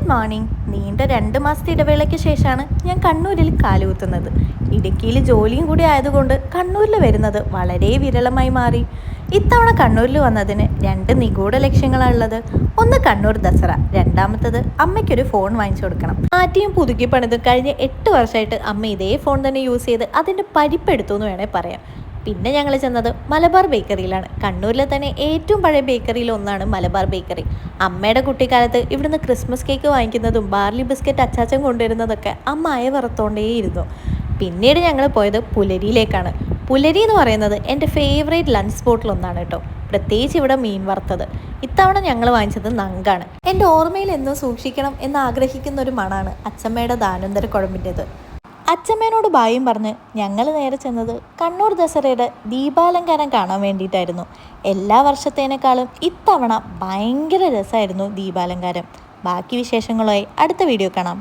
Good morning. നീണ്ട 2 മാസത്തെ ഇടവേളയ്ക്ക് ശേഷമാണ് ഞാൻ കണ്ണൂരിൽ കാലുകുത്തുന്നത്. ഇടുക്കിയിൽ ജോലിയും കൂടി ആയതുകൊണ്ട് കണ്ണൂരിൽ വരുന്നത് വളരെ വിരളമായി മാറി. ഇത്തവണ കണ്ണൂരിൽ വന്നതിന് 2 നിഗൂഢ ലക്ഷ്യങ്ങളാണുള്ളത്. ഒന്ന് കണ്ണൂർ ദസറ, രണ്ടാമത്തത് അമ്മയ്ക്കൊരു ഫോൺ വാങ്ങിച്ചു കൊടുക്കണം. മാറ്റിയും പുതുക്കി പണിത് കഴിഞ്ഞ 8 വർഷമായിട്ട് അമ്മ ഇതേ ഫോൺ തന്നെ യൂസ് ചെയ്ത് അതിൻ്റെ പരിപ്പെടുത്തു എന്ന് വേണേൽ പറയാം. പിന്നെ ഞങ്ങൾ ചെന്നത് മലബാർ ബേക്കറിയിലാണ്. കണ്ണൂരിലെ തന്നെ ഏറ്റവും പഴയ ബേക്കറിയിൽ ഒന്നാണ് മലബാർ ബേക്കറി. അമ്മയുടെ കുട്ടിക്കാലത്ത് ഇവിടുന്ന് ക്രിസ്മസ് കേക്ക് വാങ്ങിക്കുന്നതും ബാർലി ബിസ്ക്കറ്റ് അച്ചാച്ചൻ കൊണ്ടുവരുന്നതൊക്കെ അമ്മ വറുത്തോണ്ടേയിരുന്നു. പിന്നീട് ഞങ്ങൾ പോയത് പുലരിയിലേക്കാണ്. പുലരി എന്ന് പറയുന്നത് എൻ്റെ ഫേവറേറ്റ് ലഞ്ച് സ്പോട്ടിലൊന്നാണ് കേട്ടോ. പ്രത്യേകിച്ച് ഇവിടെ മീൻ വറുത്തത്. ഇത്തവണ ഞങ്ങൾ വാങ്ങിച്ചത് നങ്കാണ്. എൻ്റെ ഓർമ്മയിൽ എന്നും സൂക്ഷിക്കണം എന്ന് ആഗ്രഹിക്കുന്ന ഒരു മണാണ് അച്ചമ്മയുടെ ദാനന്തര കുഴമ്പിൻ്റെത്. അച്ചമ്മേനോട് ബായും പറഞ്ഞ് ഞങ്ങൾ നേരെ ചെന്നത് കണ്ണൂർ ദസറയുടെ ദീപാലങ്കാരം കാണാൻ വേണ്ടിയിട്ടായിരുന്നു. എല്ലാ വർഷത്തേനേക്കാളും ഇത്തവണ ഭയങ്കര രസമായിരുന്നു ദീപാലങ്കാരം. ബാക്കി വിശേഷങ്ങളുമായി അടുത്ത വീഡിയോ കാണാം.